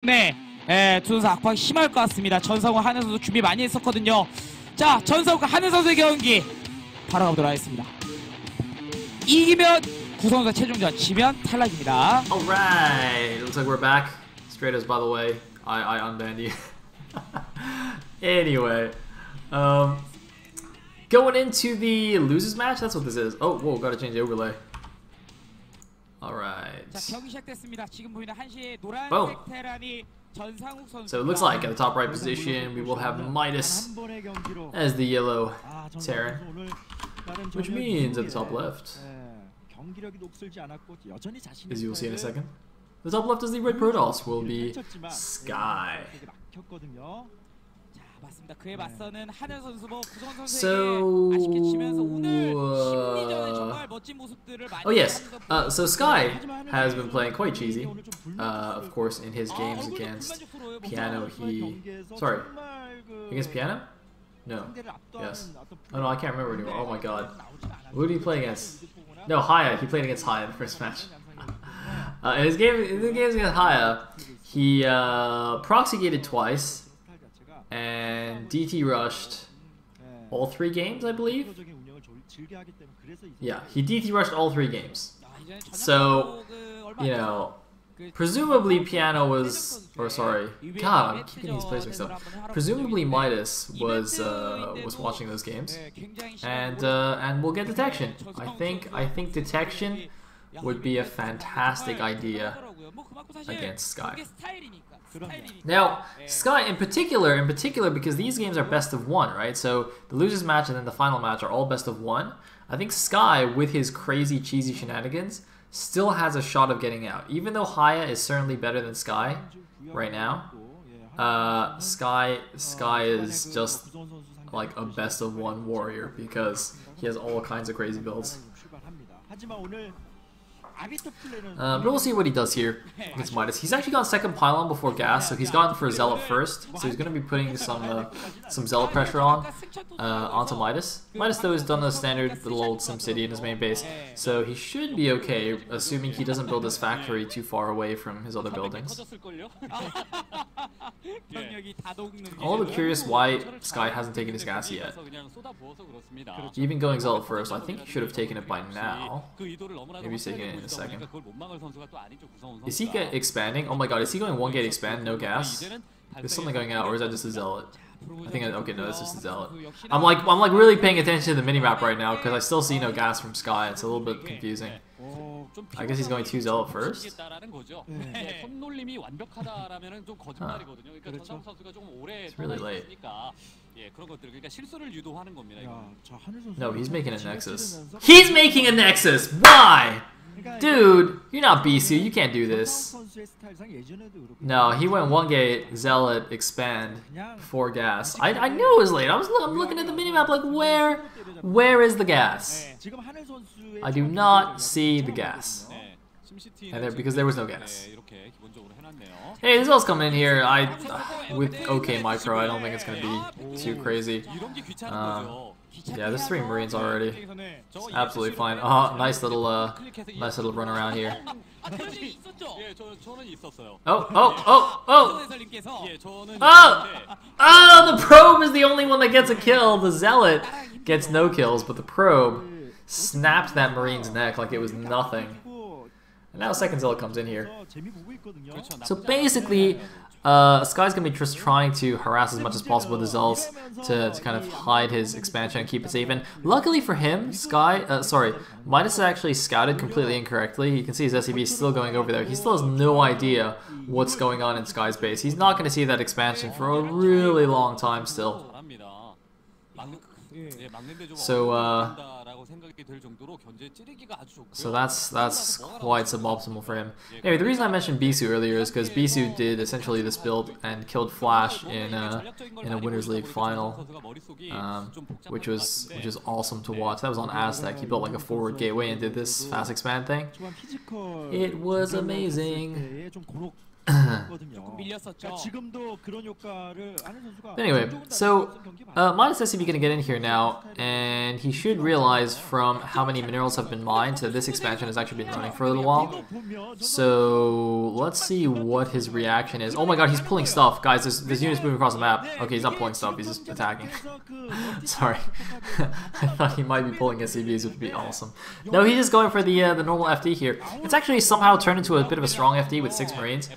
네, 두 선수 악박 심할 것 같습니다. 전성우 한현 선수 준비 많이 했었거든요. 자, 전성우가 한현 선수의 경기 바로 가보도록 하겠습니다. 이기면 구성자 최종전, 지면 탈락입니다. Alright, looks like we're back. Stratos, by the way, I unbanned you. Anyway, going into the losers match, that's what this is. Oh, whoa, gotta change the overlay. Alright. 자, 경기 시작됐습니다. 지금 보이는 한시의 노란색 Boom. 테란이 전상욱 선수. So it looks like at the top right position, we will have Midas as the yellow Terran, which means at the top left, as you will see in a second, the top left is the red Protoss will be Sky. 맞습니다. 그에 맞서는 한현 선수 뭐 구성 선수에게 So, 아쉽게 치면서 오늘 심리전에 정말 멋진 모습들을 많이 oh yes, so Sky has been playing quite cheesy. Of course, in his games against Piano, against Piano? No. Yes. Oh no, I can't remember anymore. Oh my god. Who did he play against? No, Haya. He played against Haya in the first match. In the games against Haya, he proxy gated twice and DT rushed all 3 games, I believe. Yeah, he DT rushed all 3 games. So, you know, presumably Piano was, or sorry, God, I'm keeping these plays mixed up. Presumably Midas was watching those games, and we'll get detection. I think detection would be a fantastic idea against Sky. Now, Sky in particular, because these games are best of 1, right? So the losers match and then the final match are all best of 1. I think Sky, with his crazy cheesy shenanigans, still has a shot of getting out. Even though Haya is certainly better than Sky right now, Sky is just like a best of 1 warrior because he has all kinds of crazy builds. But we'll see what he does here against Midas. He's actually gone second pylon before gas, so he's gone for Zealot first. So he's going to be putting some Zealot pressure onto Midas. Midas though has done a standard little old SimCity in his main base, so he should be okay, assuming he doesn't build his factory too far away from his other buildings. I'm a little bit curious why Sky hasn't taken his gas yet. Even going Zealot first, I think he should have taken it by now. Maybe he's taking it in a second. Is he expanding? Oh my god, is he going 1 gate expand, no gas? There's something going out, or is that just a Zealot? I think, okay, no, that's just a Zealot. I'm like really paying attention to the minimap right now, because I still see no gas from Sky. It's a little bit confusing. I guess he's going 2 Zealot first? Huh. It's really late. No, he's making a Nexus. He's making a Nexus! Why? Dude, you're not BC, you can't do this. No, he went 1 gate, Zealot, expand, 4 gas. I knew it was late. I'm looking at the minimap like, where is the gas? I do not see the gas. And because there was no gas. Hey, this else coming in here. With OK micro, I don't think it's gonna be too crazy. Yeah, there's 3 Marines already. It's absolutely fine. Oh, nice little run around here. Oh, the probe is the only one that gets a kill. The Zealot gets no kills, but the probe snapped that Marine's neck like it was nothing. And now second Zealot comes in here. So basically, Sky's gonna be just trying to harass as much as possible with the Zealots to kind of hide his expansion and keep it safe. And luckily for him, Midas is actually scouted completely incorrectly. You can see his SCV is still going over there. He still has no idea what's going on in Sky's base. He's not gonna see that expansion for a really long time still. So that's quite suboptimal for him. Anyway, the reason I mentioned Bisu earlier is because Bisu did essentially this build and killed Flash in a Winners League final, which was awesome to watch. That was on Aztec. He built like a forward gateway and did this fast expand thing. It was amazing. Anyway, so Minus SCB gonna get in here now, and he should realize from how many minerals have been mined that this expansion has actually been running for a little while. So let's see what his reaction is. Oh my god, he's pulling stuff. Guys, there's units moving across the map. Okay, he's not pulling stuff, he's just attacking. Sorry. I thought he might be pulling SCBs, which would be awesome. No, he's just going for the normal FD here. It's actually somehow turned into a bit of a strong FD with 6 Marines,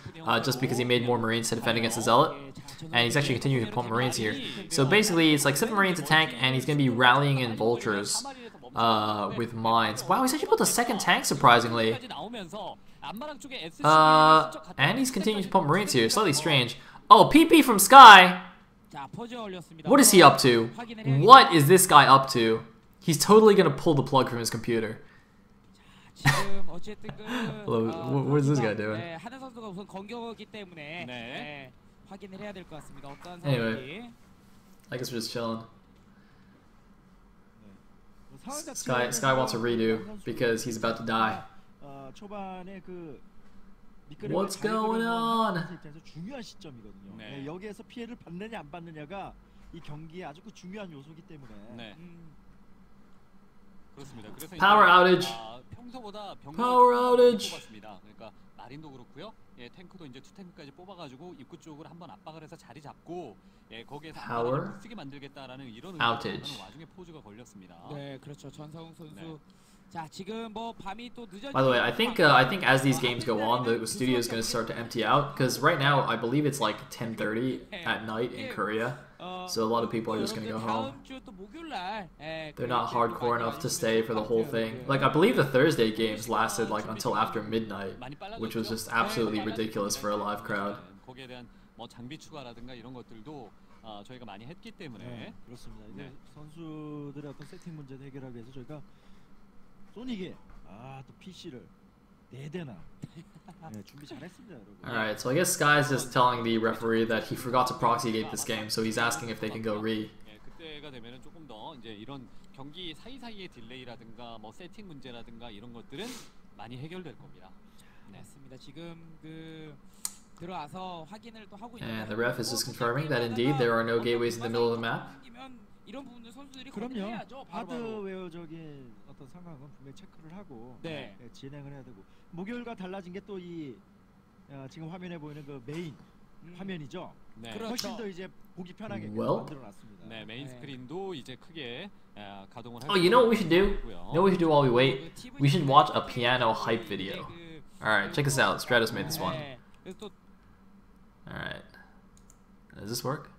just because he made more Marines to defend against the Zealot. And he's actually continuing to pump Marines here. So basically, it's like 7 Marines a tank, and he's going to be rallying in Vultures with Mines. Wow, he's actually built a second tank, surprisingly. And he's continuing to pump Marines here. Slightly strange. Oh, PP from Sky! What is he up to? What is this guy up to? He's totally going to pull the plug from his computer. What is this guy doing? Anyway, I guess we're just chilling. Sky wants a redo because he's about to die. What's going on? Power outage. Power outage. 마린도 그렇고요. 예, 탱크도 이제 투탱크까지 뽑아가지고 입구 쪽으로 한번 압박을 해서 자리 잡고 예, 거기에서 못 쓰게 만들겠다라는 이런 outage. 와중에 포즈가 걸렸습니다. 네, 그렇죠. 전상욱 선수. 자, 지금 뭐 밤이 또 늦어지고. By the way, I think as these games go on, the studio is going to start to empty out because right now I believe it's like 10:30 at night in Korea. So a lot of people are just going to go home. They're not hardcore enough to stay for the whole thing. Like, I believe the Thursday games lasted like until after midnight, which was just absolutely ridiculous for a live crowd. 장비 추가라든가 이런 것들도 저희가 많이 했기 때문에 그렇습니다. 이제 선수들의 어떤 세팅 문제를 해결하기 위해서 저희가 소닉에 또 PC를 4대나 준비 잘했습니다, 여러분. Alright, so I guess Sky's just telling the referee that he forgot to proxy gate this game, so he's asking if they can go re. 그때가 되면은 조금 더 이제 이런 경기 사이사이의 딜레이라든가 뭐 세팅 문제라든가 이런 것들은 많이 해결될 겁니다. 맞습니다. 지금 그 들어와서 확인을 또 하고 있는. And the ref is just confirming that indeed there are no gateways in the middle of the map. 이런 부분들 선수들이 그럼요. 하드웨어적인 어떤 상황은 분명히 체크를 하고 진행을 해야 되고 목요일과 달라진 게 또 이 지금 화면에 보이는 그 메인 화면이죠. 네. 훨씬 더 이제 보기 편하게 만들어놨습니다. 네, 메인 스크린도 이제 크게 가동을 할. Oh, you know what we should do? You know what we should do while we wait? We should watch a piano hype video. Alright, check this out. Stratos made this one. Alright. Does this work?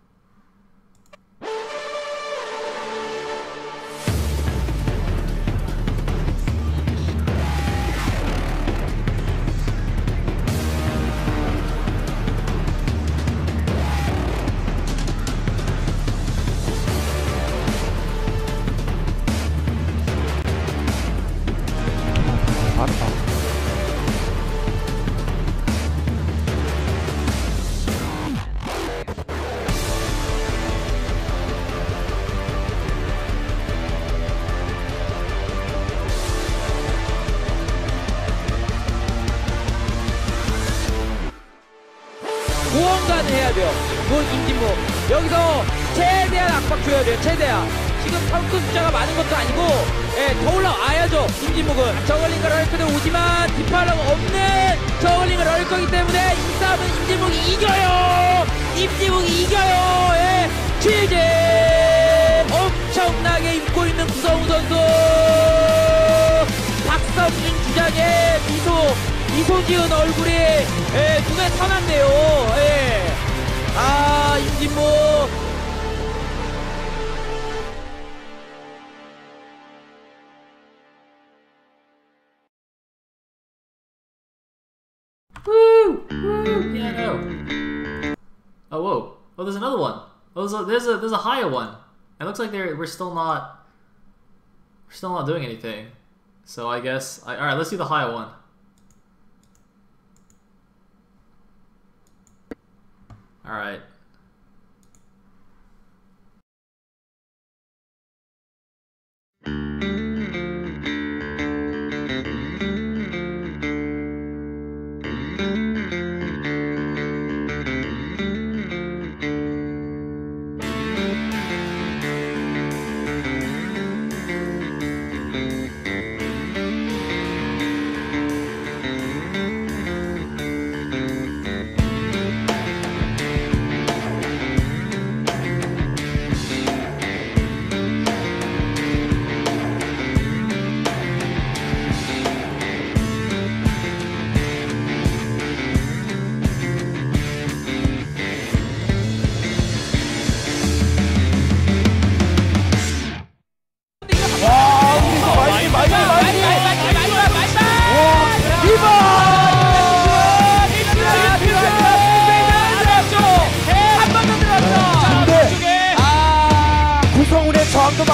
무언가는 해야 돼요. 그건 임진묵. 여기서 최대한 압박 줘야 돼요. 최대한. 지금 선수 숫자가 많은 것도 아니고 더 올라와야죠. 임진묵은. 저글링과 럴커는 오지만 뒷팔로가 없는 저글링과 럴커이기 때문에 이 싸움은 임진묵이 이겨요. 임진묵이 이겨요. 취재 엄청나게 입고 있는 구성우 선수. 박성준 주장의 미소 지은 얼굴이 눈에 선한데요. 임진묵. Woo! Woo! Piano! Oh, whoa. Oh, there's another one. Oh, there's a higher one. It looks like we're still not doing anything. So I guess alright, let's do the higher one. Alright.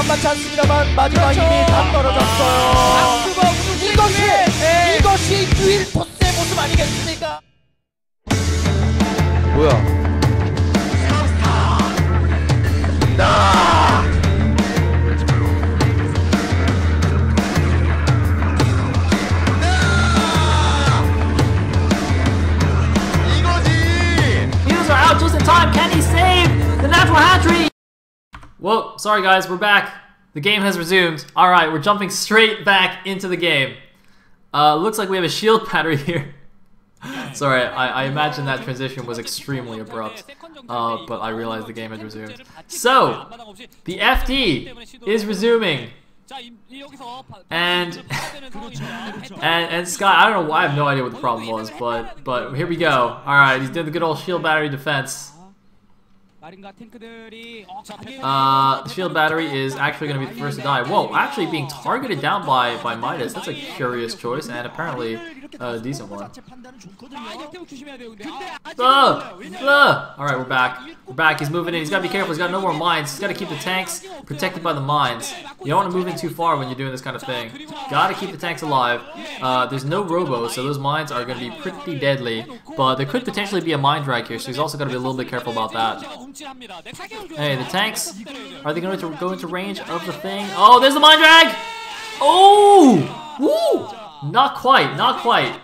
만만치 않습니다만 마지막 힘이 다 떨어졌어요. 이것이 유일 토스의 모습 아니겠습니까? 뭐야? Heroes are out just in time. Can he save the natural hat-trick? Whoa, sorry guys, we're back. The game has resumed. Alright, we're jumping straight back into the game. Looks like we have a shield battery here. Sorry, I imagine that transition was extremely abrupt, but I realized the game had resumed. So, the FD is resuming. And Sky, I don't know why, I have no idea what the problem was, but here we go. Alright, he's doing the good old shield battery defense. The shield battery is actually going to be the first to die. Whoa, actually being targeted down by Midas. That's a curious choice, and apparently a decent one. Alright, we're back. We're back. He's moving in. He's got to be careful. He's got no more mines. He's got to keep the tanks protected by the mines. You don't want to move in too far when you're doing this kind of thing. Got to keep the tanks alive. There's no robo, so those mines are going to be pretty deadly. But there could potentially be a mine drag here, so he's also got to be a little bit careful about that. Hey, the tanks, are they going to go into range of the thing? Oh, there's the mine drag! Oh! Woo! Not quite, not quite.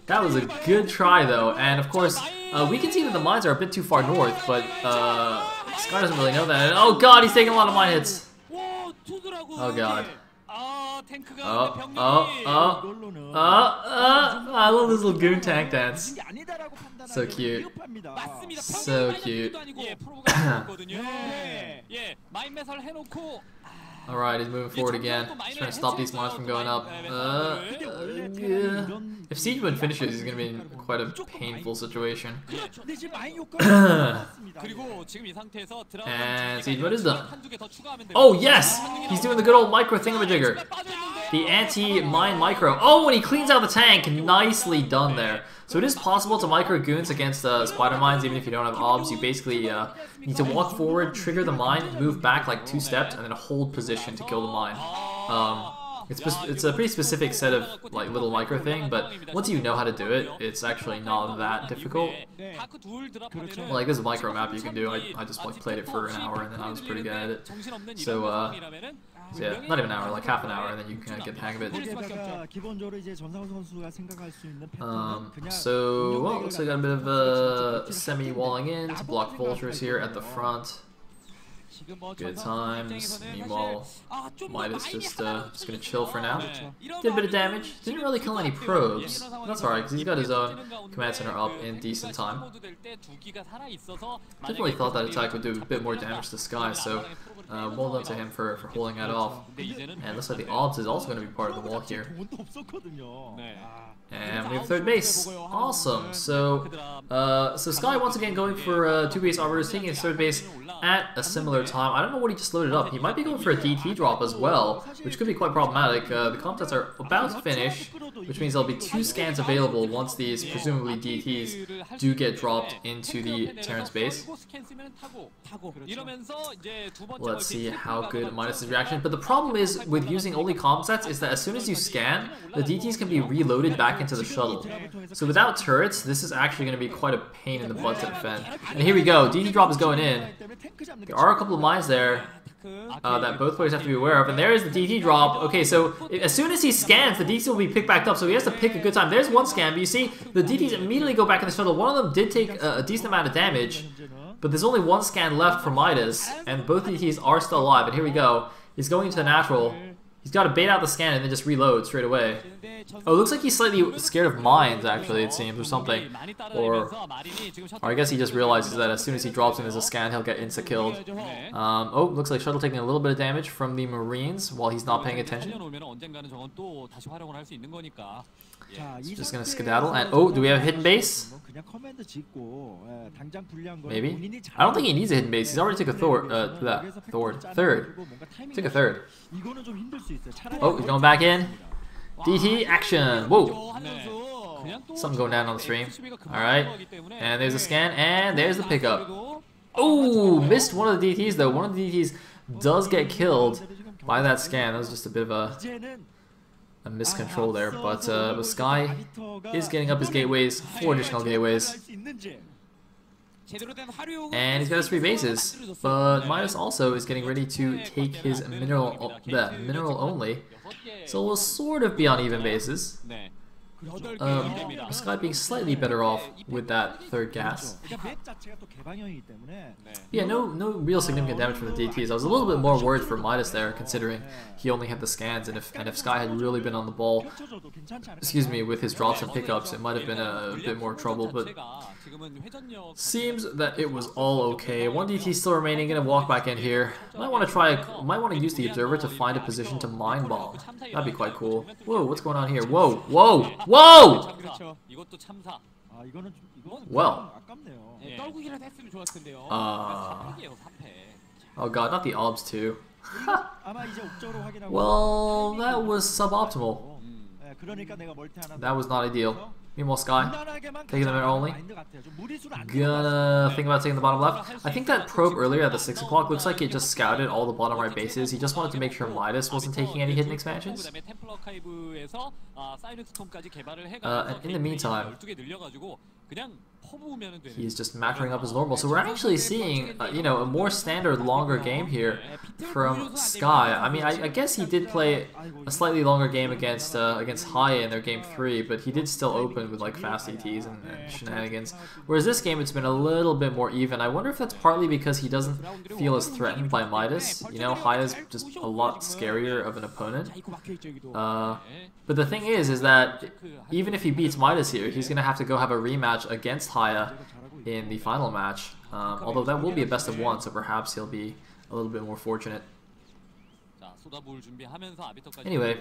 That was a good try though, and of course, we can see that the mines are a bit too far north, but Sky doesn't really know that. And, oh god, he's taking a lot of mine hits. Oh god. I love this little goon tank dance. So cute. So cute. Alright, he's moving forward again. He's trying to stop these mines from going up. Yeah. If Siegeman finishes, he's going to be in quite a painful situation. And Siegeman is done. Oh, yes! He's doing the good old micro thingamajigger. The anti-mine micro. Oh, and he cleans out the tank. Nicely done there. So it is possible to micro goons against spider mines even if you don't have obs. You basically need to walk forward, trigger the mine, move back like 2 steps, and then hold position to kill the mine. It's a pretty specific set of like little micro thing, but once you know how to do it, it's actually not that difficult. Well, like there's a micro map you can do. I just like played it for an hour and then I was pretty good at it. So yeah, not even an hour, like half an hour, and then you can kind of get the hang of it. So, well, looks like I got a bit of semi-walling in to block vultures here at the front. Good times. Meanwhile, Midas just gonna chill for now. Did a bit of damage. Didn't really kill any probes. That's alright, because he's got his own command center up in decent time. Definitely thought that attack would do a bit more damage to Sky, so well done to him for holding that off. And looks like the odds is also going to be part of the wall here. And we have third base. Awesome. So Sky once again going for 2 base arbiters, taking his third base at a similar time. I don't know what he just loaded up. He might be going for a DT drop as well, which could be quite problematic. The contents are about to finish, which means there'll be 2 scans available once these presumably DTs do get dropped into the Terran's base. Let's see how good Midas' reaction. But the problem is with using only comp sets is that as soon as you scan, the DTs can be reloaded back into the shuttle. So without turrets, this is actually going to be quite a pain in the butt to defend. And here we go. DT drop is going in. There are a couple of mines there that both players have to be aware of. And there is the DT drop. Okay, so as soon as he scans, the DT will be picked back up. So he has to pick a good time. There's one scan, but you see the DTs immediately go back in the shuttle. One of them did take a decent amount of damage, but there's only one scan left for Midas, and both DTs are still alive. And here we go. He's going into the natural. He's got to bait out the scan and then just reload straight away. Oh, it looks like he's slightly scared of mines, actually, it seems, or something. Or I guess he just realizes that as soon as he drops in as a scan, he'll get insta-killed. Oh, looks like Shuttle taking a little bit of damage from the Marines while he's not paying attention. He's just going to skedaddle. And, oh, do we have a hidden base? Maybe? I don't think he needs a hidden base. He's already took a third. Took a third. Oh, he's going back in. DT action. Whoa. Something going down on the stream. Alright. And there's a scan. And there's the pickup. Oh, missed one of the DTs though. One of the DTs does get killed by that scan. That was just a bit of a miscontrol there, but Sky is getting up his gateways, 4 additional gateways. And he's got his 3 bases, but Midas also is getting ready to take his mineral only, so we'll sort of be on even bases. Sky being slightly better off with that 3rd gas. Yeah, no real significant damage from the DTs. I was a little bit more worried for Midas there, considering he only had the scans, and if Sky had really been on the ball, excuse me, with his drops and pickups, it might have been a bit more trouble, but seems that it was all okay. 1 DT still remaining, gonna walk back in here. Might want to use the observer to find a position to mine bomb. That'd be quite cool. Whoa, what's going on here? Whoa, whoa, whoa! Well. Oh god, not the obs too. Well, that was suboptimal. That was not ideal. Meanwhile, Sky, taking them in only. Gonna think about taking the bottom left. I think that probe earlier at the 6 o'clock looks like it just scouted all the bottom right bases. He just wanted to make sure Midas wasn't taking any hidden expansions. And in the meantime, he's just macroing up as normal. So we're actually seeing, you know, a more standard, longer game here from Sky. I mean, I guess he did play a slightly longer game against Haya in their game 3, but he did still open with like fast ETs and shenanigans. Whereas this game, it's been a little bit more even. I wonder if that's partly because he doesn't feel as threatened by Midas. You know, Haya's just a lot scarier of an opponent. But the thing is that even if he beats Midas here, he's gonna have to go have a rematch against Haya in the final match. Although that will be a best of 1, so perhaps he'll be a little bit more fortunate. Anyway,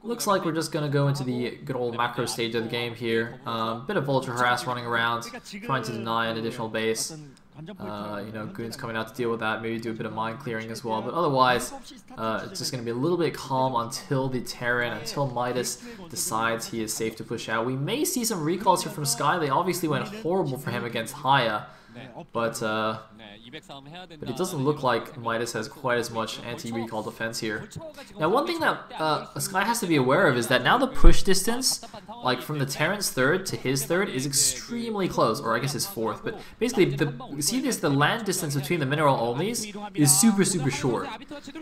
looks like we're just going to go into the good old macro stage of the game here. Bit of Vulture Harass running around, trying to deny an additional base. You know, Goon's coming out to deal with that, maybe do a bit of mine clearing as well, but otherwise, it's just going to be a little bit calm until the Terran, until Midas decides he is safe to push out. We may see some recalls here from Sky. They obviously went horrible for him against Haya, but it doesn't look like Midas has quite as much anti-recall defense here. Now, one thing that Sky has to be aware of is that now the push distance, like from the Terran's 3rd to his 3rd, is extremely close, or I guess his 4th. But basically, the land distance between the mineral onlys is super short.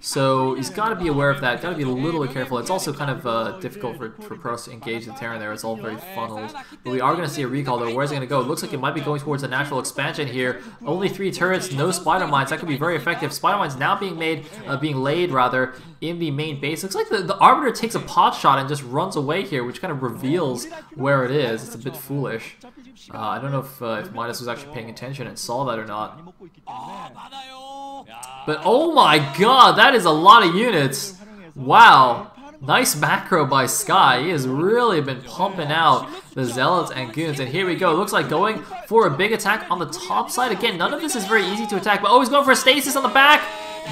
So he's got to be aware of that. Got to be a little bit careful. It's also kind of difficult for pros to engage the Terran there. It's all very funneled. But we are going to see a recall though. Where's it going to go? It looks like it might be going towards a natural expansion here. Only 3 turrets, no spider mines. That could be very effective. Spider mines now being laid in the main base. Looks like the Arbiter takes a pot shot and just runs away here, which kind of reveals where it is. It's a bit foolish. I don't know if Midas was actually paying attention and saw that or not. But oh my god, that is a lot of units. Wow. Nice macro by Sky. He has really been pumping out the Zealots and Goons. And here we go. Looks like going for a big attack on the top side. Again, none of this is very easy to attack. But oh, he's going for a stasis on the back.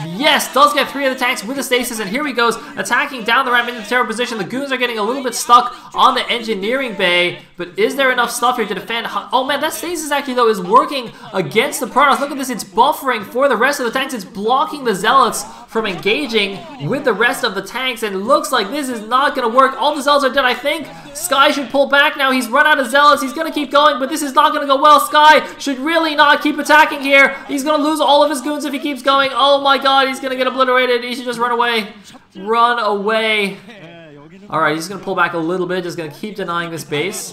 Yes, does get 3 of the tanks with the stasis, and here he goes, attacking down the ramp into the terror position. The Goons are getting a little bit stuck on the engineering bay, but is there enough stuff here to defend? Oh man, that stasis actually though is working against the Protoss. Look at this, it's buffering for the rest of the tanks. It's blocking the Zealots from engaging with the rest of the tanks, and it looks like this is not going to work. All the Zealots are dead. I think Sky should pull back now. He's run out of Zealots. He's going to keep going, but this is not going to go well. Sky should really not keep attacking here. He's going to lose all of his Goons if he keeps going. Oh my god, he's going to get obliterated. He should just run away. Run away. Alright, he's going to pull back a little bit. Just going to keep denying this base.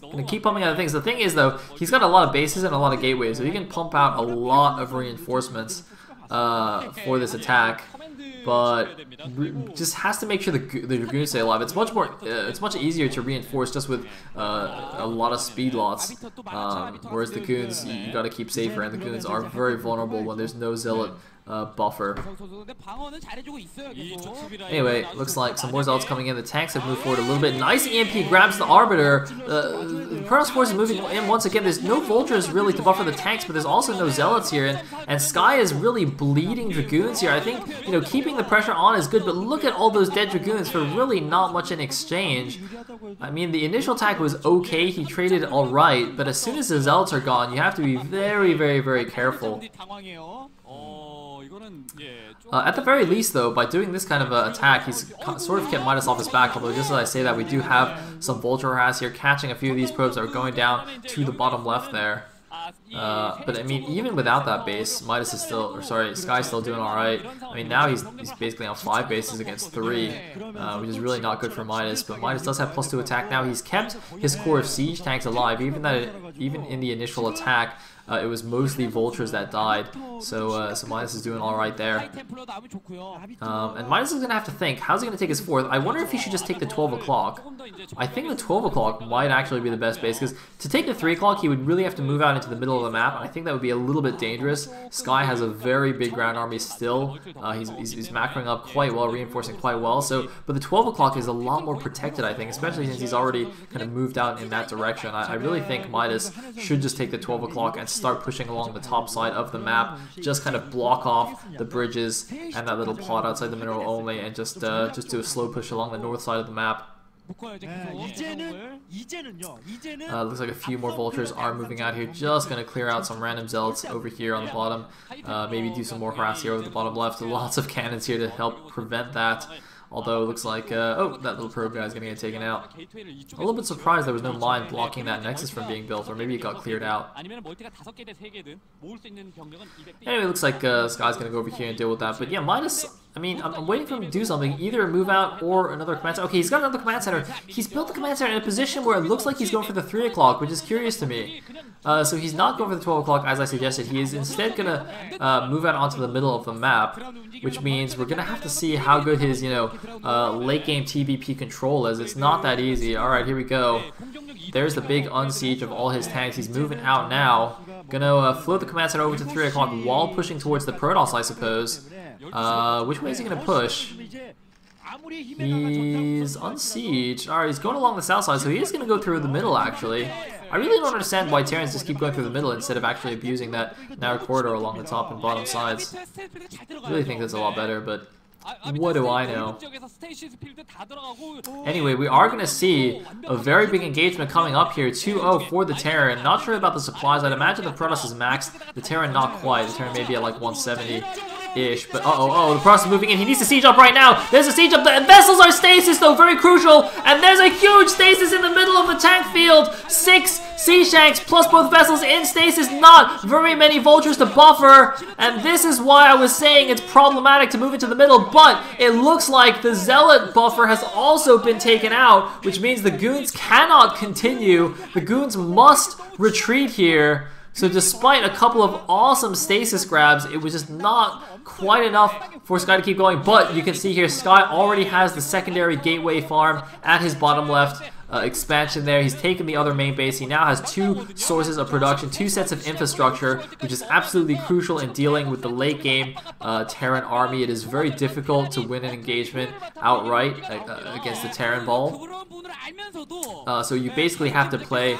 Going to keep pumping out things. The thing is, though, he's got a lot of bases and a lot of gateways, so he can pump out a lot of reinforcements for this attack. But just has to make sure the Dragoons stay alive. It's much easier to reinforce just with a lot of speed lots. Whereas the Goons, you got to keep safer, and the Goons are very vulnerable when there's no Zealot buffer. Anyway, looks like some more zealots coming in. The tanks have moved forward a little bit. Nice EMP grabs the Arbiter. The Protoss force is moving in once again. There's no vultures really to buffer the tanks, but there's also no zealots here, and Sky is really bleeding dragoons here. I think, you know, keeping the pressure on is good, but look at all those dead dragoons for really not much in exchange. I mean, the initial attack was okay. He traded all right, but as soon as the zealots are gone, you have to be very, very, very careful. At the very least, though, by doing this kind of attack, he's sort of kept Midas off his back, although just as I say that, we do have some vulture harass here, catching a few of these probes that are going down to the bottom left there. But I mean, even without that base, Midas is still, or sorry, Sky's still doing alright. I mean, now he's basically on 5 bases against 3, which is really not good for Midas. But Midas does have +2 attack now. He's kept his core of siege tanks alive, even in the initial attack. It was mostly vultures that died, so Midas is doing all right there. And Midas is going to have to think, how's he going to take his 4th? I wonder if he should just take the 12 o'clock. I think the 12 o'clock might actually be the best base, because to take the 3 o'clock, he would really have to move out into the middle of the map, and I think that would be a little bit dangerous. Sky has a very big ground army still. He's macroing up quite well, reinforcing quite well, but the 12 o'clock is a lot more protected, I think, especially since he's already kind of moved out in that direction. I really think Midas should just take the 12 o'clock and start pushing along the top side of the map, just kind of block off the bridges and that little pod outside the mineral only, and just do a slow push along the north side of the map. Looks like a few more vultures are moving out here. Just gonna clear out some random zealots over here on the bottom. Maybe do some more harass here over the bottom left. Lots of cannons here to help prevent that. Although it looks like, oh, that little probe guy is going to get taken out. A little bit surprised there was no mine blocking that nexus from being built, or maybe it got cleared out. Anyway, it looks like Sky's going to go over here and deal with that. But yeah, Midas, I mean, I'm waiting for him to do something, either move out or another command center. Okay, he's got another command center. He's built the command center in a position where it looks like he's going for the 3 o'clock, which is curious to me. So he's not going for the 12 o'clock as I suggested. He is instead going to move out onto the middle of the map, which means we're going to have to see how good his, you know, late game TVP control is. It's not that easy. Alright, here we go. There's the big unsiege of all his tanks. He's moving out now. Gonna float the command center over to 3 o'clock while pushing towards the Protoss, I suppose. Which way is he gonna push? He's unsieged. Alright, he's going along the south side, so he is gonna go through the middle actually. I really don't understand why Terrans just keep going through the middle instead of actually abusing that narrow corridor along the top and bottom sides. I really think that's a lot better, but what do I know? Anyway, we are going to see a very big engagement coming up here. 2-0 for the Terran. Not sure about the supplies. I'd imagine the Protoss is maxed. The Terran not quite. The Terran may be at like 170-ish. But the Protoss is moving in. He needs to siege up right now. There's a siege up. The vessels are stasis though. Very crucial. And there's a huge stasis in the middle of the tank field. 6 siege tanks plus both vessels in stasis. Not very many vultures to buffer. And this is why I was saying it's problematic to move into the middle. But it looks like the Zealot buffer has also been taken out, which means the Goons cannot continue. The Goons must retreat here. So despite a couple of awesome stasis grabs, it was just not quite enough for Sky to keep going. But you can see here, Sky already has the secondary gateway farm at his bottom left. Expansion there. He's taken the other main base. He now has 2 sources of production, 2 sets of infrastructure, which is absolutely crucial in dealing with the late game Terran army. It is very difficult to win an engagement outright against the Terran ball. So you basically have to play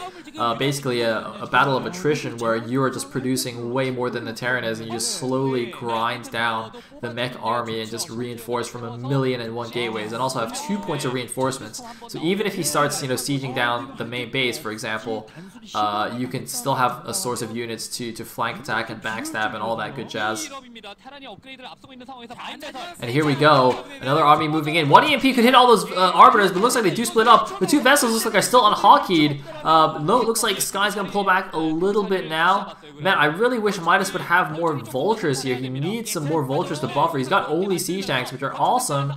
basically a battle of attrition where you are just producing way more than the Terran is, and you just slowly grind down the mech army and just reinforce from 1,000,001 gateways, and also have 2 points of reinforcements. So even if he starts, you know, sieging down the main base, for example, you can still have a source of units to flank attack and backstab and all that good jazz. And here we go, another army moving in. 1 EMP could hit all those arbiters, but looks like they do split up. The 2 vessels looks like are still unhawkeyed. No, it looks like Sky's gonna pull back a little bit now. Man, I really wish Midas would have more vultures here. He needs some more vultures to buffer. He's got only siege tanks, which are awesome.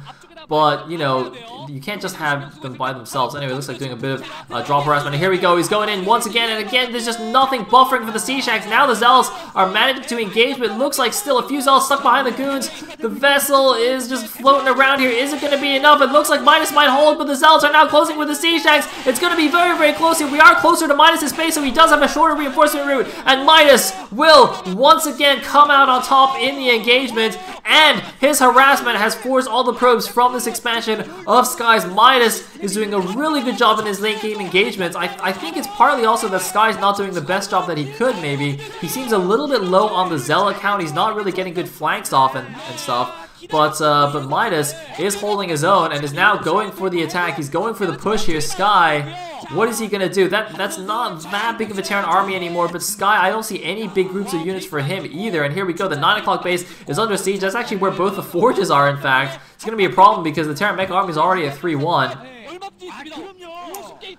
but, you know, you can't just have them by themselves. Anyway, it looks like doing a bit of drop harassment. And here we go. He's going in once again, and again, there's just nothing buffering for the Sea Shanks. Now the Zealots are managing to engage, but it looks like still a few Zealots stuck behind the Goons. The vessel is just floating around here. Is it going to be enough? It looks like Midas might hold, but the Zealots are now closing with the Sea Shanks. It's going to be very, very close here. We are closer to Midas' base, so he does have a shorter reinforcement route, and Midas will once again come out on top in the engagement, and his harassment has forced all the probes from this expansion of Skies. Midas is doing a really good job in his late game engagements. I think it's partly also that Sky's not doing the best job that he could, maybe. He seems a little bit low on the Zella count. He's not really getting good flanks off and stuff. But Midas is holding his own and is now going for the attack. He's going for the push here. Sky, what is he going to do? That's not that big of a Terran army anymore, but Sky, I don't see any big groups of units for him either. And here we go. The 9 o'clock base is under siege. That's actually where both the forges are, in fact. It's going to be a problem because the Terran Mech army is already at 3-1.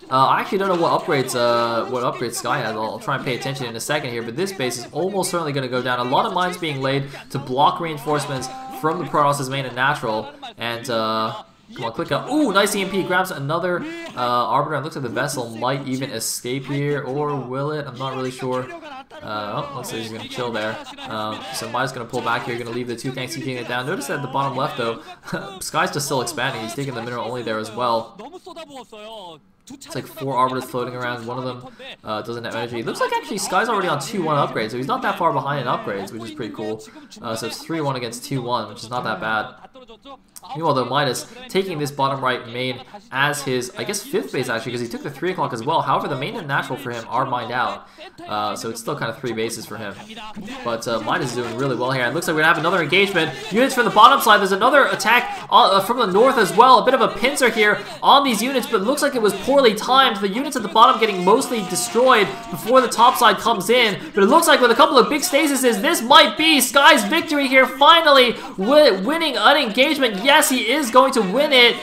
I actually don't know what upgrades Sky has. I'll try and pay attention in a second here, but this base is almost certainly going to go down. A lot of mines being laid to block reinforcements from the Protoss' main and natural, and come on, click out. Ooh, nice EMP, grabs another Arbiter, and looks like the vessel might even escape here, or will it? I'm not really sure. Looks like he's going to chill there. So Midas going to pull back here, going to leave the 2 tanks taking it down. Notice that at the bottom left, though, Sky's just still expanding. He's taking the mineral only there as well. It's like 4 Arbiters floating around. One of them doesn't have energy. It looks like actually Sky's already on 2-1 upgrades, so he's not that far behind in upgrades, which is pretty cool. So it's 3-1 against 2-1, which is not that bad. Meanwhile, though, Midas taking this bottom right main as his, I guess, 5th base, actually, because he took the 3 o'clock as well. However, the main and natural for him are mined out, so it's still kind of 3 bases for him. But Midas is doing really well here. It looks like we're going to have another engagement. Units from the bottom side. There's another attack from the north as well. A bit of a pincer here on these units, but it looks like it was poorly timed. The units at the bottom getting mostly destroyed before the top side comes in. But it looks like with a couple of big stasises, this might be Sky's victory here, finally winning an engagement. Yes, he is going to win it.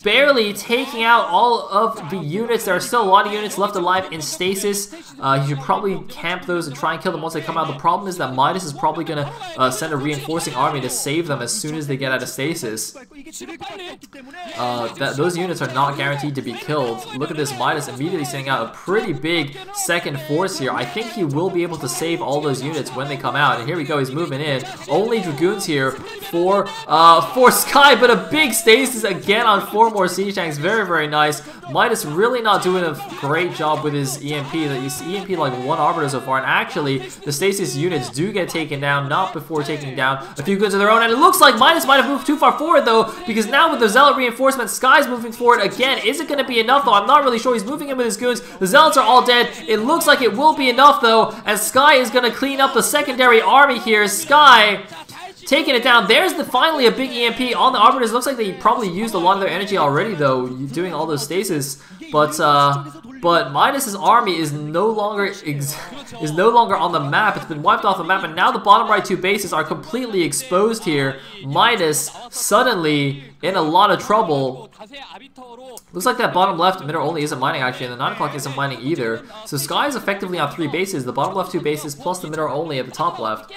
Barely taking out all of the units. There are still a lot of units left alive in stasis. You should probably camp those and try and kill them once they come out. The problem is that Midas is probably going to send a reinforcing army to save them as soon as they get out of stasis. Those units are not guaranteed to be killed. Look at this, Midas immediately sending out a pretty big second force here. I think he will be able to save all those units when they come out. And here we go, he's moving in. Only Dragoons here for Sky, but a big stasis again on 4 more siege tanks. Very, very nice. Midas really not doing a great job with his EMP. He's EMP'd like 1 Arbiter so far, and actually the stasis units do get taken down, not before taking down a few goods of their own. And it looks like Midas might have moved too far forward though, because now with the Zealot reinforcement, Sky's moving forward again. Is it going to be enough though? I'm not really sure. He's moving in with his goons. The Zealots are all dead. It looks like it will be enough though, as Sky is going to clean up the secondary army here. Sky taking it down. There's finally a big EMP on the Arbiters. Looks like they probably used a lot of their energy already, though, doing all those stasis. But Midas' army is no longer on the map. It's been wiped off the map, and now the bottom right 2 bases are completely exposed here. Midas suddenly in a lot of trouble. Looks like that bottom left middle only isn't mining actually, and the 9 o'clock isn't mining either. So Sky is effectively on 3 bases, the bottom left 2 bases plus the middle only at the top left.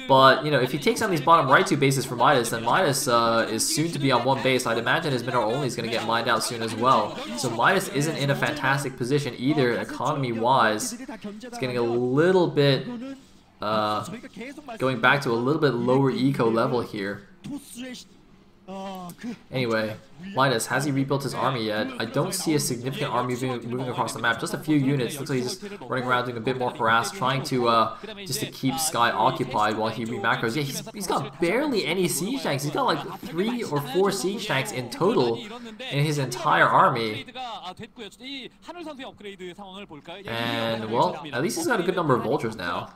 But, you know, if he takes on these bottom right 2 bases for Midas, then Midas is soon to be on 1 base. I'd imagine his middle only is going to get mined out soon as well. So Midas isn't in a fantastic position either, economy-wise. It's getting a little bit, going back to a little bit lower eco level here. Anyway, Midas, has he rebuilt his army yet? I don't see a significant army moving across the map. Just a few units. Looks like he's just running around doing a bit more harass, trying to just to keep Sky occupied while he re-macros. Yeah, he's got barely any siege tanks. He's got like 3 or 4 siege tanks in total in his entire army. And well, at least he's got a good number of vultures now.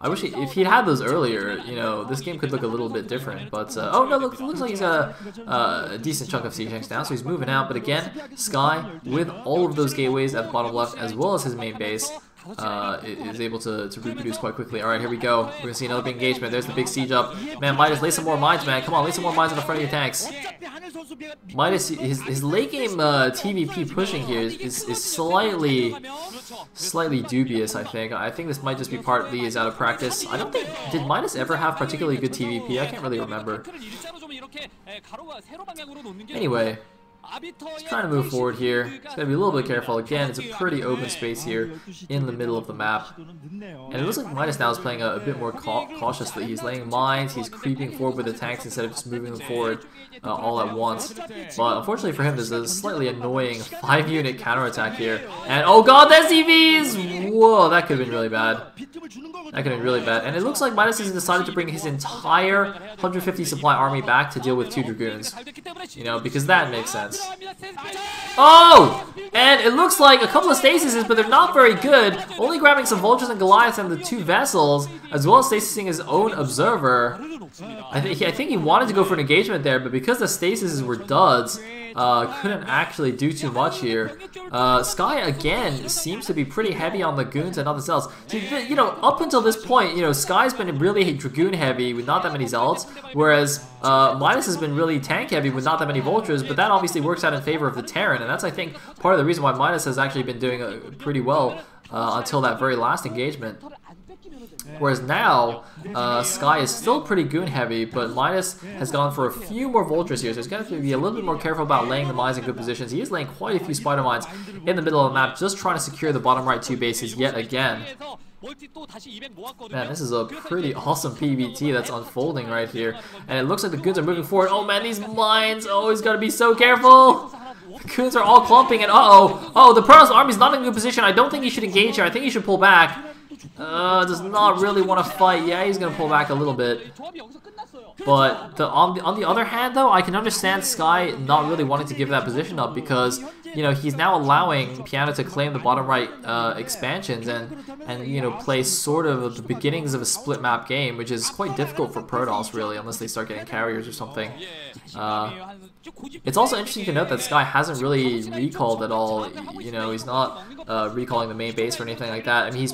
I wish if he'd had those earlier, you know, this game could look a little bit different. But, oh no, look, it looks like he's got a decent chunk of siege tanks down, so he's moving out. But again, Sky, with all of those gateways at the bottom left, as well as his main base, is able to reproduce quite quickly. Alright, here we go. We're gonna see another big engagement. There's the big siege up. Man, Midas, lay some more mines, man. Come on, lay some more mines in the front of your tanks. Midas, his late game TVP pushing here is slightly dubious, I think. I think this might just be partly is out of practice. I don't think, did Midas ever have particularly good TVP? I can't really remember. Anyway, he's trying to move forward here. He's got to be a little bit careful. Again, it's a pretty open space here in the middle of the map. And it looks like Midas now is playing a bit more cautiously. He's laying mines, he's creeping forward with the tanks instead of just moving them forward all at once. But unfortunately for him, there's a slightly annoying 5-unit counterattack here. And oh god, the SCVs! Whoa, that could have been really bad. That could have been really bad. And it looks like Midas has decided to bring his entire 150 supply army back to deal with 2 Dragoons. You know, because that makes sense. Oh! And it looks like a couple of stasises, but they're not very good. Only grabbing some Vultures and Goliaths and the 2 vessels, as well as stasising his own observer. I think he wanted to go for an engagement there, but because the stasises were duds, couldn't actually do too much here. Sky again seems to be pretty heavy on the goons and nothing else. See, you know, up until this point, you know, Sky's been really Dragoon heavy with not that many Zealots, whereas Midas has been really tank heavy with not that many Vultures, but that obviously works out in favor of the Terran, and that's, I think, part of the reason why Midas has actually been doing pretty well until that very last engagement. Whereas now, Sky is still pretty goon heavy, but Midas has gone for a few more Vultures here, so he's got to be a little bit more careful about laying the mines in good positions. He is laying quite a few Spider Mines in the middle of the map, just trying to secure the bottom right 2 bases yet again. Man, this is a pretty awesome PvT that's unfolding right here. And it looks like the goons are moving forward. Oh man, these mines! Oh, he's got to be so careful! The goons are all clumping and uh-oh! Oh, the Protoss army's not in a good position. I don't think he should engage here. I think he should pull back. Does not really want to fight. Yeah, he's going to pull back a little bit. But on the other hand, though, I can understand Sky not really wanting to give that position up because, you know, he's now allowing Piano to claim the bottom right expansions and you know, play sort of the beginnings of a split map game, which is quite difficult for Protoss, really, unless they start getting carriers or something. It's also interesting to note that Sky hasn't really recalled at all. You know, he's not recalling the main base or anything like that. I mean,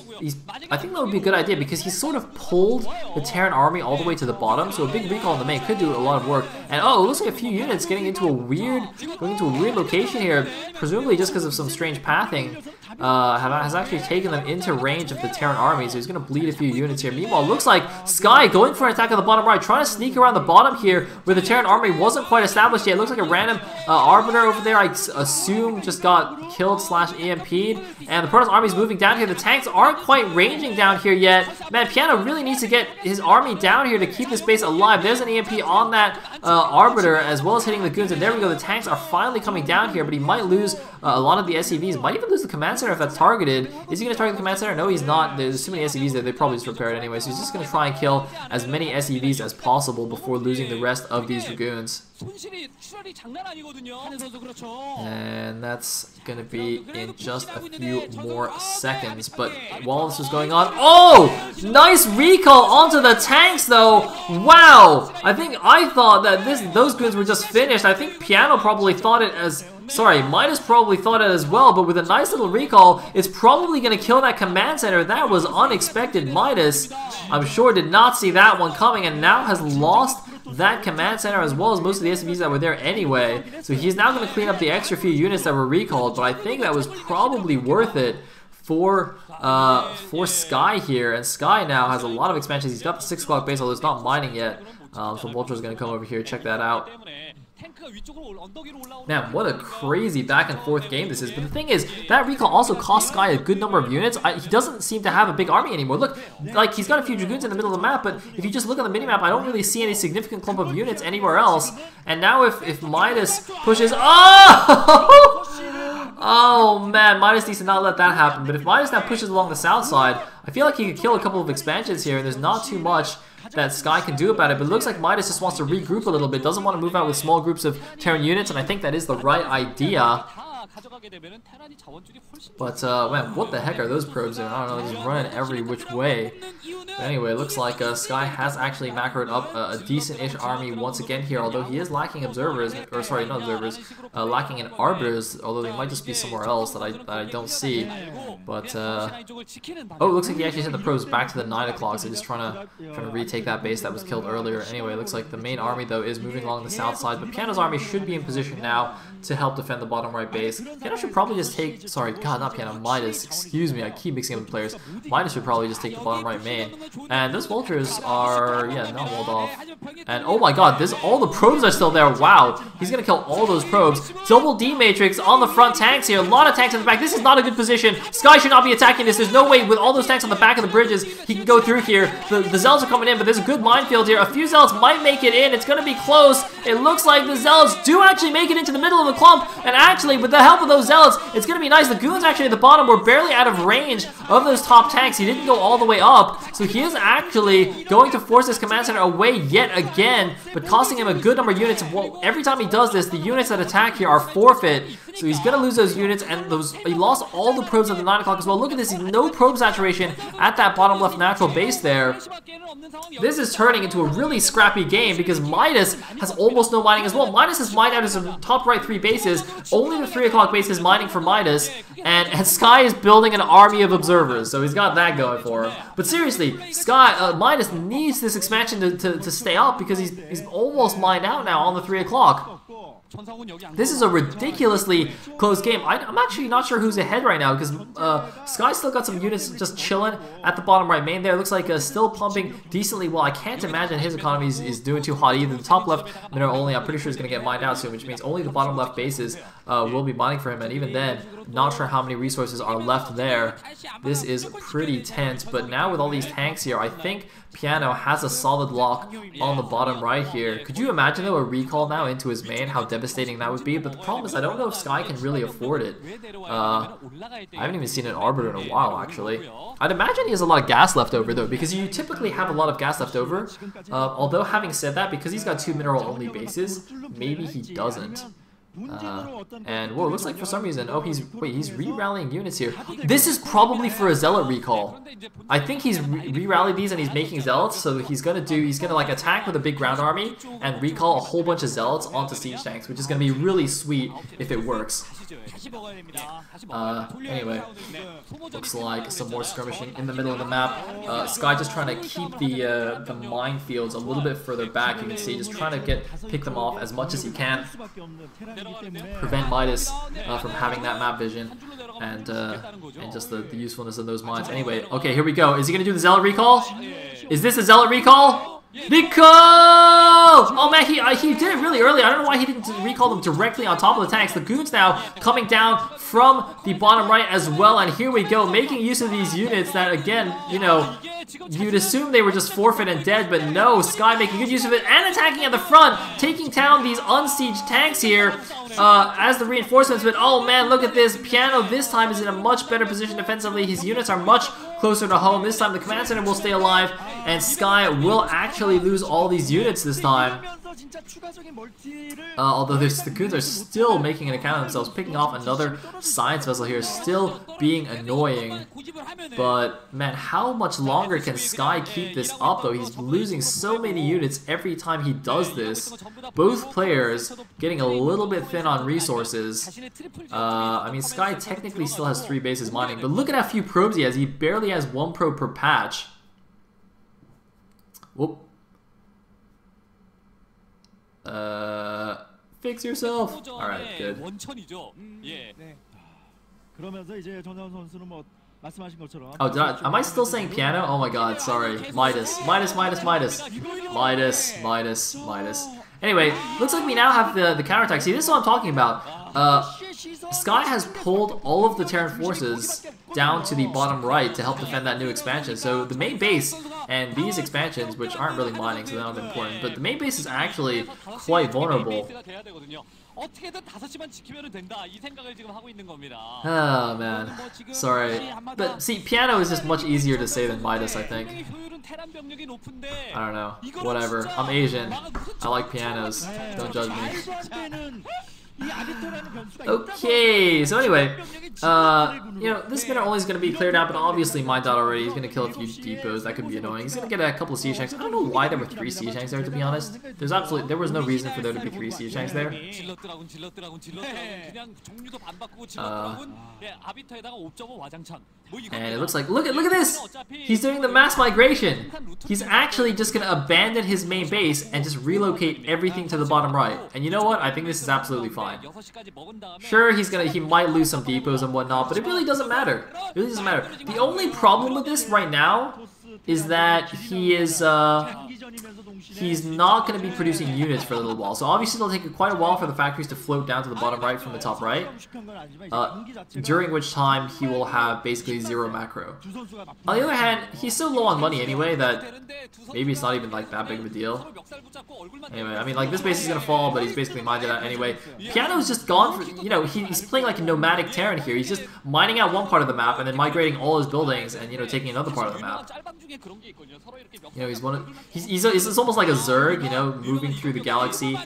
I think that would be a good idea because he's sort of pulled the Terran army all the way to the bottom, so a big recall in the main could do a lot of work. And oh, it looks like a few units getting into a weird, going into a weird location here, presumably just because of some strange pathing. Has actually taken them into range of the Terran army, so he's going to bleed a few units here. Meanwhile, it looks like Sky going for an attack on the bottom right, trying to sneak around the bottom here where the Terran army wasn't quite established yet. It looks like a random Arbiter over there, I assume, just got killed / EMP'd. And the Protoss army is moving down here. The tanks aren't quite ranging down here yet. Man, Piano really needs to get his army down here to keep this base alive. There's an EMP on that Arbiter, as well as hitting the goons. And there we go. The tanks are finally coming down here, but he might lose a lot of the SCVs. Might even lose the command center if that's targeted. Is he going to target the command center? No, he's not. There's too many SCVs there. They probably just repair it anyway. So he's just going to try and kill as many SCVs as possible before losing the rest of these Dragoons. And that's going to be in just a few more seconds. But while this was going on... Oh! Nice recall onto the tanks, though! Wow! I thought that those goons were just finished. I think Piano probably thought it as... Sorry, Midas probably thought it as well, but with a nice little recall, it's probably going to kill that command center. That was unexpected. Midas, I'm sure, did not see that one coming and now has lost that command center as well as most of the SCVs that were there anyway. So he's now going to clean up the extra few units that were recalled, but I think that was probably worth it for Sky here. And Sky now has a lot of expansions. He's got the 6 o'clock base, although it's not mining yet. So Vulture is going to come over here, check that out. Man, what a crazy back and forth game this is. But the thing is, that recall also cost Sky a good number of units. He doesn't seem to have a big army anymore. Look, like, he's got a few Dragoons in the middle of the map, but if you just look at the minimap, I don't really see any significant clump of units anywhere else. And now if Midas pushes... Oh! Oh man, Midas needs to not let that happen. But if Midas now pushes along the south side, I feel like he could kill a couple of expansions here, and there's not too much that Sky can do about it. But it looks like Midas just wants to regroup a little bit, doesn't want to move out with small groups of Terran units, and I think that is the right idea. But man, what the heck are those probes doing? I don't know, he's running every which way. But anyway, it looks like Sky has actually macroed up a decent-ish army once again here, although he is lacking observers, or sorry, not observers, lacking in arbiters, although they might just be somewhere else that I don't see. But oh, it looks like he actually sent the probes back to the 9 o'clock, so he's trying to retake that base that was killed earlier. Anyway, it looks like the main army though is moving along the south side, but Piano's army should be in position now to help defend the bottom right base. Piano should probably just take, sorry, God, not Piano, Midas, excuse me, I keep mixing up the players. Midas should probably just take the bottom right main. And those vultures are, yeah, not walled off. And oh my God, all the probes are still there. Wow, he's gonna kill all those probes. Double D matrix on the front tanks here. A lot of tanks in the back. This is not a good position. Sky should not be attacking this. There's no way with all those tanks on the back of the bridges he can go through here. The Zealots are coming in, but there's a good minefield here. A few Zealots might make it in. It's gonna be close. It looks like the Zealots do actually make it into the middle of the clump. And actually, with the help of those Zealots, it's gonna be nice. The goons actually at the bottom were barely out of range of those top tanks. He didn't go all the way up, so he is actually going to force this command center away yet again, but costing him a good number of units. Well, every time he does this, the units that attack here are forfeit, so he's gonna lose those units, and he lost all the probes at the 9 o'clock as well. Look at this, no probe saturation at that bottom left natural base there. This is turning into a really scrappy game because Midas has almost no mining as well. Midas has mined out his top right 3 bases. Only the 3 o'clock base is mining for Midas, and Sky is building an army of observers, so he's got that going for him. But seriously, Midas needs this expansion to stay up because he's almost mined out now on the 3 o'clock. This is a ridiculously close game. I'm actually not sure who's ahead right now because Sky's still got some units just chilling at the bottom right main there. Looks like still pumping decently well. I can't imagine his economy is doing too hot either. The top left mineral only, I'm pretty sure is going to get mined out soon, which means only the bottom left bases will be mining for him. And even then, not sure how many resources are left there. This is pretty tense. But now with all these tanks here, I think Piano has a solid lock on the bottom right here. Could you imagine though a recall now into his main, how devastating that would be? But the problem is I don't know if Sky can really afford it. I haven't even seen an Arbiter in a while actually. I'd imagine he has a lot of gas left over though, because you typically have a lot of gas left over. Although having said that, because he's got 2 mineral only bases, maybe he doesn't. And whoa, it looks like for some reason, oh, he's re-rallying units here. This is probably for a Zealot recall. I think he's re-rallied these and he's making Zealots, so he's gonna like attack with a big ground army and recall a whole bunch of Zealots onto siege tanks, which is gonna be really sweet if it works. Anyway, looks like some more skirmishing in the middle of the map. Sky just trying to keep the minefields a little bit further back. You can see just trying to pick them off as much as he can. Prevent Midas from having that map vision and just the usefulness of those mines. Anyway, okay, here we go. Is he gonna do the Zealot recall? Is this a Zealot recall? Recall! Oh man, he did it really early. I don't know why he didn't recall them directly on top of the tanks. The goons now coming down from the bottom right as well, and here we go, making use of these units that, again, you know, you'd assume they were just forfeit and dead, but no, Sky making good use of it and attacking at the front, taking down these unsieged tanks here as the reinforcements. But oh man, look at this. Piano this time is in a much better position defensively. His units are much closer to home. This time the command center will stay alive, and Sky will actually lose all these units this time. Although the goons are still making an account of themselves, picking off another science vessel here, still being annoying. But man, how much longer can Sky keep this up though? He's losing so many units every time he does this. Both players getting a little bit thin on resources. I mean, Sky technically still has 3 bases mining, but look at how few probes he has. He barely has 1 probe per patch. Whoop. Fix yourself. Alright, good. Oh, am I still saying Piano? Oh my god, sorry. Midas. Anyway, looks like we now have the counterattack. See, this is what I'm talking about. Sky has pulled all of the Terran forces down to the bottom right to help defend that new expansion. So the main base and these expansions, which aren't really mining, so they're not that important, but the main base is actually quite vulnerable. Oh man, sorry. But see, Piano is just much easier to say than Midas, I think. I don't know. Whatever. I'm Asian. I like pianos. Don't judge me. Okay, so anyway, you know, this spinner only is going to be cleared out, but obviously mined out already. He's going to kill a few depots. That could be annoying. He's going to get a couple of siege tanks. I don't know why there were 3 siege tanks there, to be honest. There was no reason for there to be 3 siege tanks there. And it looks like, look at this! He's doing the mass migration! He's actually just going to abandon his main base and just relocate everything to the bottom right. And you know what? I think this is absolutely fine. Sure, he might lose some depots and whatnot, but it really doesn't matter. It really doesn't matter. The only problem with this right now is that he's not going to be producing units for a little while. So obviously it'll take quite a while for the factories to float down to the bottom right from the top right, during which time he will have basically 0 macro. On the other hand, he's so low on money anyway that maybe it's not even like that big of a deal. Anyway, I mean, like, this base is going to fall, but he's basically mined it out anyway. Piano's just gone for, you know, he's playing like a nomadic Terran here. He's just mining out one part of the map and then migrating all his buildings and, you know, taking another part of the map. You know, he's almost like a Zerg, you know, moving through the galaxy,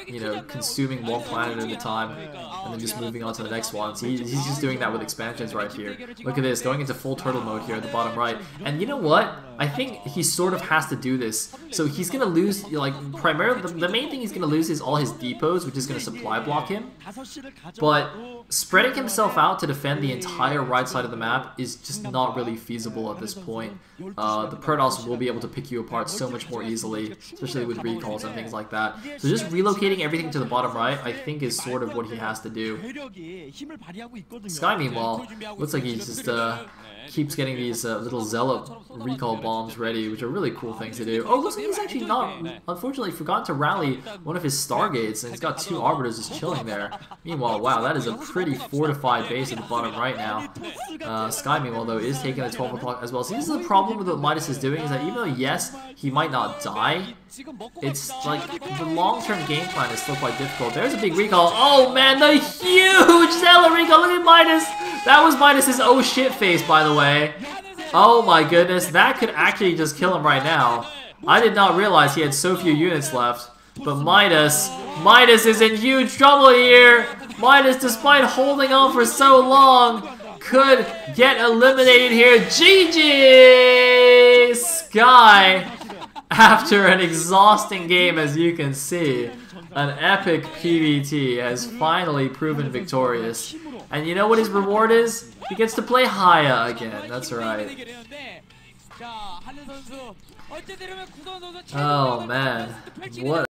you know, consuming one planet at a time, and then just moving on to the next one. So he's just doing that with expansions right here. Look at this, going into full turtle mode here at the bottom right. And you know what? I think he sort of has to do this. So he's going to lose, like, primarily, the main thing he's going to lose is all his depots, which is going to supply block him. But spreading himself out to defend the entire right side of the map is just not really feasible at this point. The Protoss will be able to pick you apart so much more easily, especially with recalls and things like that. So just relocating everything to the bottom right, I think, is sort of what he has to do. Sky, meanwhile, looks like he just keeps getting these little Zealot recall bombs ready, which are really cool things to do. Oh, looks like he's actually not, unfortunately, forgotten to rally one of his Stargates, and he's got 2 Arbiters just chilling there. Meanwhile, wow, that is a pretty fortified base at the bottom right now. Sky, meanwhile, though, is taking a 12 o'clock as well. So this is the problem with what Midas is doing, is that even though, yes, he might not die, it's like the long-term game plan is still quite difficult. There's a big recall. Oh man, the huge Zealot recall. Look at Midas. That was Midas's oh shit face, by the way. Oh my goodness, that could actually just kill him right now. I did not realize he had so few units left. But Midas is in huge trouble here. Midas, despite holding on for so long, could get eliminated here. GG! Sky, after an exhausting game, as you can see, an epic PvT has finally proven victorious. And you know what his reward is? He gets to play Haya again. That's right. Oh man, what